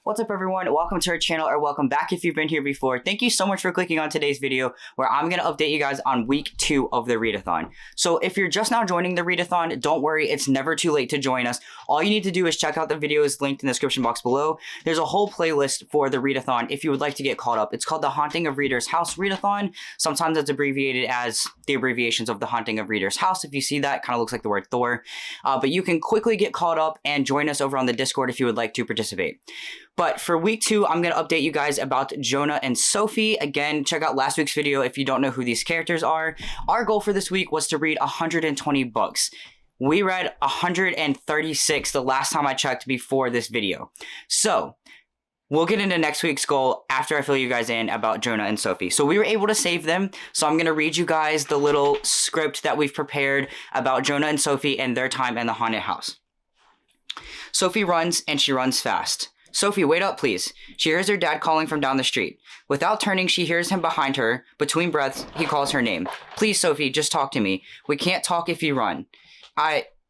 What's up, everyone? Welcome to our channel, or welcome back if you've been here before. Thank you so much for clicking on today's video where I'm going to update you guys on week 2 of the Readathon. So if you're just now joining the Readathon, don't worry, it's never too late to join us. All you need to do is check out the videos linked in the description box below. There's a whole playlist for the Readathon if you would like to get caught up. It's called the Haunting of Reader's House Readathon. Sometimes it's abbreviated as the abbreviations of the Haunting of Reader's House. If you see that, it kind of looks like the word Thor. But you can quickly get caught up and join us over on the Discord if you would like to participate. But for week 2, I'm going to update you guys about Jonah and Sophie. Again, check out last week's video if you don't know who these characters are. Our goal for this week was to read 120 books. We read 136 the last time I checked before this video. So we'll get into next week's goal after I fill you guys in about Jonah and Sophie. So we were able to save them. So I'm going to read you guys the little script that we've prepared about Jonah and Sophie and their time in the haunted house. Sophie runs, and she runs fast. Sophie, wait up, please. She hears her dad calling from down the street. Without turning, she hears him behind her. Between breaths, he calls her name. Please, Sophie, just talk to me. We can't talk if you run.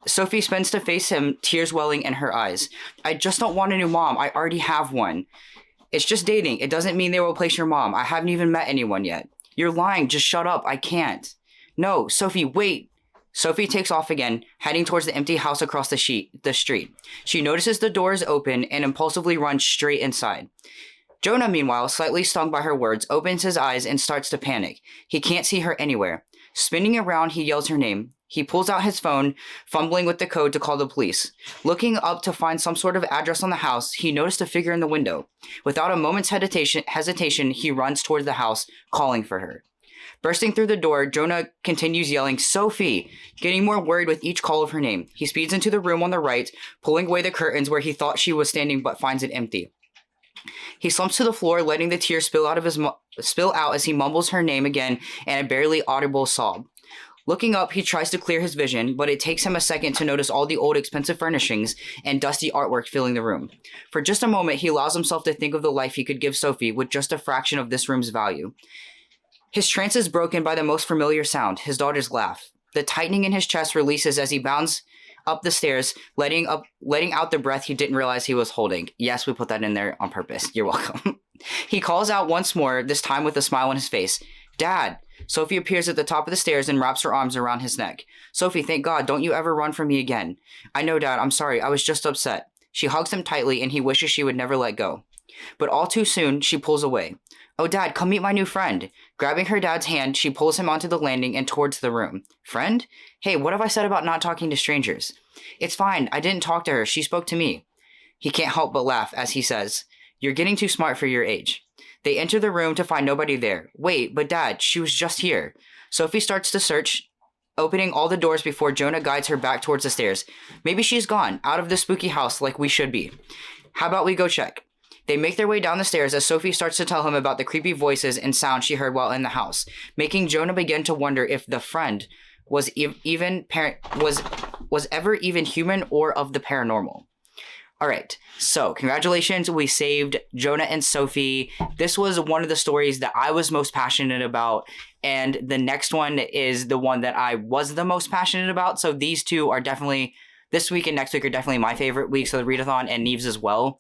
Sophie spins to face him, tears welling in her eyes. I just don't want a new mom. I already have one. It's just dating. It doesn't mean they will replace your mom. I haven't even met anyone yet. You're lying. Just shut up. I can't. No, Sophie, wait. Sophie takes off again, heading towards the empty house across the street. She notices the door is open and impulsively runs straight inside. Jonah, meanwhile, slightly stung by her words, opens his eyes and starts to panic. He can't see her anywhere. Spinning around, he yells her name. He pulls out his phone, fumbling with the code to call the police. Looking up to find some sort of address on the house, he noticed a figure in the window. Without a moment's hesitation, he runs towards the house, calling for her. Bursting through the door, Jonah continues yelling, Sophie, getting more worried with each call of her name. He speeds into the room on the right, pulling away the curtains where he thought she was standing but finds it empty. He slumps to the floor, letting the tears spill out as he mumbles her name again and a barely audible sob. Looking up, he tries to clear his vision, but it takes him a second to notice all the old expensive furnishings and dusty artwork filling the room. For just a moment, he allows himself to think of the life he could give Sophie with just a fraction of this room's value. His trance is broken by the most familiar sound, his daughter's laugh. The tightening in his chest releases as he bounds up the stairs, letting out the breath he didn't realize he was holding. Yes, we put that in there on purpose. You're welcome. He calls out once more, this time with a smile on his face. Dad! Sophie appears at the top of the stairs and wraps her arms around his neck. Sophie, thank God, don't you ever run from me again. I know, Dad, I'm sorry, I was just upset. She hugs him tightly and he wishes she would never let go. But all too soon, she pulls away. Oh, Dad, come meet my new friend. Grabbing her dad's hand, she pulls him onto the landing and towards the room. Friend? Hey, what have I said about not talking to strangers? It's fine. I didn't talk to her. She spoke to me. He can't help but laugh as he says, You're getting too smart for your age. They enter the room to find nobody there. Wait, but Dad, she was just here. Sophie starts to search, opening all the doors before Jonah guides her back towards the stairs. Maybe she's gone, out of this spooky house like we should be. How about we go check? They make their way down the stairs as Sophie starts to tell him about the creepy voices and sounds she heard while in the house, making Jonah begin to wonder if the friend was ever even human or of the paranormal. Alright, so congratulations, we saved Jonah and Sophie. This was one of the stories that I was most passionate about, and the next one is the one that I was the most passionate about, so these two are definitely, this week and next week are definitely my favorite weeks of the Readathon, and Neve's as well.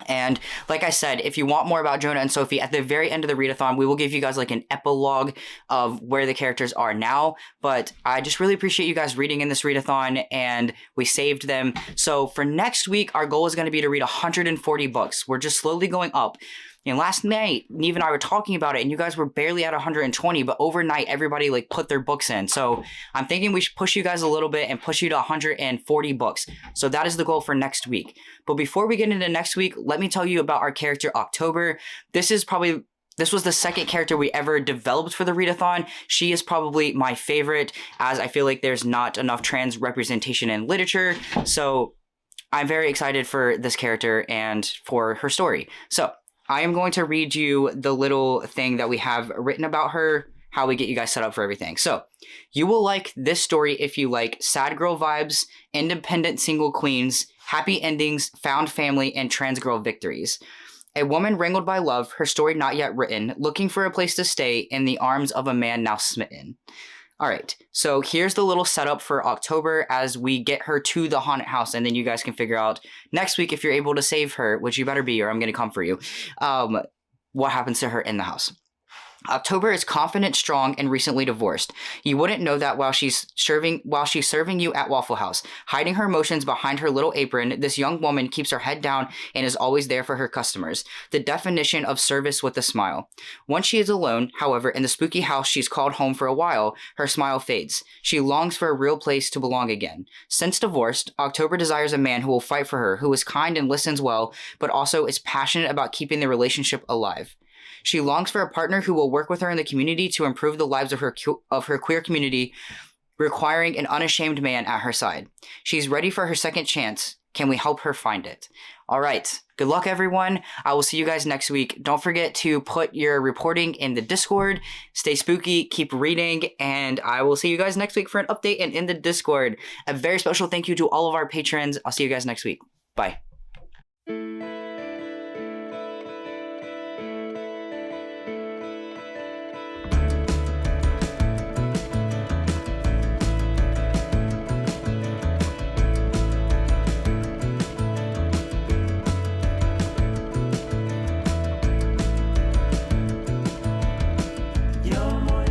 And like I said, if you want more about Jonah and Sophie, at the very end of the Readathon, we will give you guys like an epilogue of where the characters are now. But I just really appreciate you guys reading in this Readathon, and we saved them. So for next week, our goal is going to be to read 140 books. We're just slowly going up. And last night, Neve and I were talking about it, and you guys were barely at 120, but overnight, everybody like put their books in. So I'm thinking we should push you guys a little bit and push you to 140 books. So that is the goal for next week. But before we get into next week, let me tell you about our character October. This was the second character we ever developed for the Readathon. She is probably my favorite, as I feel like there's not enough trans representation in literature. So I'm very excited for this character and for her story. So I am going to read you the little thing that we have written about her, how we get you guys set up for everything. So, you will like this story if you like sad girl vibes, independent single queens, happy endings, found family, and trans girl victories. A woman wrangled by love, her story not yet written, looking for a place to stay in the arms of a man now smitten. All right, so here's the little setup for October as we get her to the haunted house, and then you guys can figure out next week if you're able to save her, which you better be, or I'm going to come for you, what happens to her in the house. October is confident, strong, and recently divorced. You wouldn't know that while she's serving you at Waffle House. Hiding her emotions behind her little apron, this young woman keeps her head down and is always there for her customers. The definition of service with a smile. Once she is alone, however, in the spooky house she's called home for a while, her smile fades. She longs for a real place to belong again. Since divorced, October desires a man who will fight for her, who is kind and listens well, but also is passionate about keeping the relationship alive. She longs for a partner who will work with her in the community to improve the lives of her queer community, requiring an unashamed man at her side. She's ready for her second chance. Can we help her find it? All right. Good luck, everyone. I will see you guys next week. Don't forget to put your reporting in the Discord. Stay spooky, keep reading, and I will see you guys next week for an update and in the Discord. A very special thank you to all of our patrons. I'll see you guys next week. Bye.